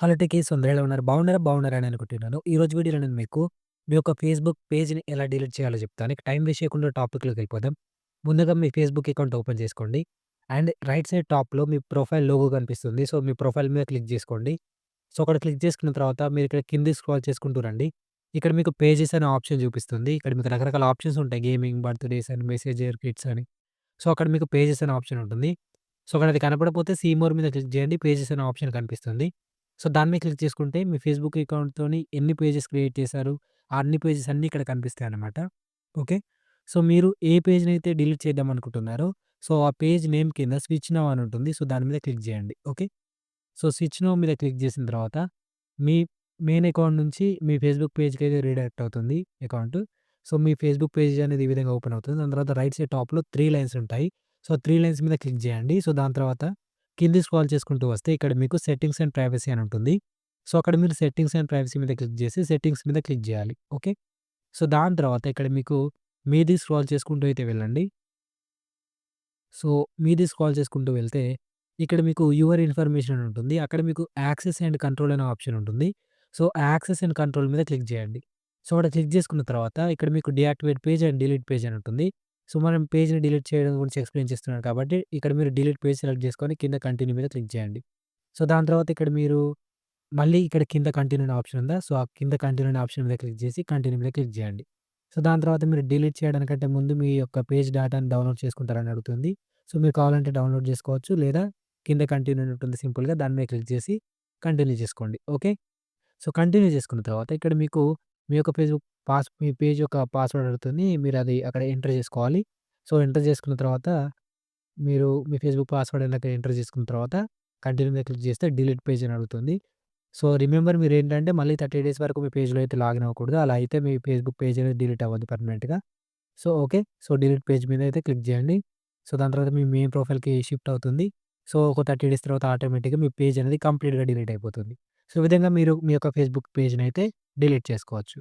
Hello techies అందరూ ఎలా ఉన్నారు? బాగున్నారా? బాగున్నారా అని అనుకుంటున్నాను. ఈరోజు వీడియోలో నేను మీకు మీ యొక్క ఫేస్‌బుక్ పేజ్‌ని ఎలా డిలీట్ చేయాలో చెప్తాను. ఇక టైం వేస్ట్ చేయకుండా టాపిక్‌లోకెళ్ళిపోదాం. ముందుగా మీ ఫేస్‌బుక్ అకౌంట్ ఓపెన్ చేసుకోండి. అండ్ రైట్ సైడ్ టాప్‌లో మీ ప్రొఫైల్ లోగో కనిపిస్తుంది. సో, మీ ప్రొఫైల్ మీద క్లిక్ చేసుకోండి. సో, అక్కడ క్లిక్ చేసుకున్న తర్వాత మీరు ఇక్కడ కిందకి స్క్రాల్ చేసుకుంటూ రండి. ఇక్కడ మీకు పేజెస్ అనే ఆప్షన్ చూపిస్తుంది. ఇక్కడ మీకు రకరకాల ఆప్షన్స్ ఉంటాయి. గేమింగ్, బర్త్‌డేస్ అని, మెసేంజర్, కిడ్స్ అని. సో, అక్కడ మీకు పేజెస్ అనే ఆప్షన్ ఉంటుంది. సో, అక్కడ అది కనపడకపోతే సీ మోర్ మీద క్లిక్ చేయండి. పేజెస్ అనే ఆప్షన్ కనిపిస్తుంది. సో, దాని మీద క్లిక్ చేసుకుంటే మీ ఫేస్‌బుక్ అకౌంట్‌తోని ఎన్ని పేజెస్ క్రియేట్ చేశారు, ఆ అన్ని పేజెస్ అన్నీ ఇక్కడ కనిపిస్తాయన్నమాట. ఓకే. సో, మీరు ఏ పేజ్‌నైతే డిలీట్ చేద్దాం అనుకుంటున్నారో, సో, ఆ పేజ్ నేమ్ కింద స్విచ్ నౌ అని ఉంటుంది. సో, దాని మీద క్లిక్ చేయండి. ఓకే. సో, స్విచ్ నౌ మీద క్లిక్ చేసిన తర్వాత మీ మెయిన్ అకౌంట్ నుంచి మీ ఫేస్‌బుక్ పేజ్‌కైతే రీడైరెక్ట్ అవుతుంది అకౌంట్. సో, మీ ఫేస్‌బుక్ పేజ్ అనేది ఈ విధంగా ఓపెన్ అవుతుంది. దాని తర్వాత రైట్ సైడ్ టాప్‌లో 3 లైన్స్ ఉంటాయి. సో, 3 లైన్స్ మీద క్లిక్ చేయండి. సో, దాని తర్వాత కిందకి స్క్రాల్ చేసుకుంటూ వస్తే ఇక్కడ మీకు సెట్టింగ్స్ అండ్ ప్రైవసీ అని ఉంటుంది. సో, అక్కడ మీరు సెట్టింగ్స్ అండ్ ప్రైవసీ మీద క్లిక్ చేసి సెట్టింగ్స్ మీద క్లిక్ చేయాలి. ఓకే. సో, దాని తర్వాత ఇక్కడ మీకు మీది స్క్రాల్ చేసుకుంటూ అయితే వెళ్ళండి. సో, మీది స్క్రాల్ చేసుకుంటూ వెళ్తే, ఇక్కడ మీకు యువర్ ఇన్ఫర్మేషన్ అని ఉంటుంది. అక్కడ మీకు యాక్సెస్ అండ్ కంట్రోల్ అనే ఆప్షన్ ఉంటుంది. సో, యాక్సెస్ అండ్ కంట్రోల్ మీద క్లిక్ చేయండి. సో, అక్కడ క్లిక్ చేసుకున్న తర్వాత ఇక్కడ మీకు deactivate page and delete page అని ఉంటుంది. సో, మనం పేజ్‌ని డిలీట్ చేయడం గురించి ఎక్స్‌ప్లెయిన్ చేస్తున్నాను కాబట్టి, ఇక్కడ మీరు డిలీట్ పేజ్ సెలెక్ట్ చేసుకొని కింద కంటిన్యూ మీద క్లిక్ చేయండి. సో, దాని తర్వాత ఇక్కడ మీరు మళ్ళీ ఇక్కడ కింద కంటిన్యూ అనే ఆప్షన్ ఉందా? సో, ఆ కింద కంటిన్యూ అనే ఆప్షన్ మీద క్లిక్ చేసి కంటిన్యూ మీద క్లిక్ చేయండి. సో, దాని తర్వాత మీరు డిలీట్ చేయడానికంటే ముందు మీ యొక్క పేజ్ డేటాను డౌన్‌లోడ్ చేసుకుంటారని అడుగుతుంది. సో, మీరు కావాలంటే డౌన్‌లోడ్ చేసుకోవచ్చు. లేదా కింద కంటిన్యూ అని ఉంటుంది సింపుల్‌గా దాని మీద క్లిక్ చేసి కంటిన్యూ చేసుకోండి. ఓకే. సో, కంటిన్యూ చేసుకున్న తర్వాత ఇక్కడ మీకు మీ యొక్క ఫేస్‌బుక్ మీ పేజ్ యొక్క పాస్వర్డ్ అడుగుతుంది. మీరది అక్కడ ఎంటర్ చేసుకోవాలి. సో, ఎంటర్ చేసుకున్న తర్వాత మీరు మీ ఫేస్‌బుక్ పాస్వర్డ్ అనేది ఎంటర్ చేసుకున్న తర్వాత కంటిన్యూ మీద క్లిక్ చేస్తే డిలీట్ పేజ్ అని అడుగుతుంది. సో, రిమెంబర్ మీరేంటంటే మళ్ళీ 30 డేస్ వరకు మీ పేజ్‌లో అయితే లాగిన్ అవ్వకూడదు. అలా అయితే మీ ఫేస్‌బుక్ పేజ్ అనేది డిలీట్ అవ్వదు పర్మనెంట్‌గా. So, okay. So, delete page మీద అయితే క్లిక్ చేయండి. సో, దాని తర్వాత మీ మెయిన్ ప్రొఫైల్‌కి షిఫ్ట్ అవుతుంది. సో, ఒక 30 డేస్ తర్వాత ఆటోమేటిక్‌గా మీ పేజ్ అనేది కంప్లీట్‌గా డిలీట్ అయిపోతుంది. సో, ఈ విధంగా మీరు మీ యొక్క ఫేస్‌బుక్ పేజ్‌నైతే డిలీట్ చేసుకోవచ్చు.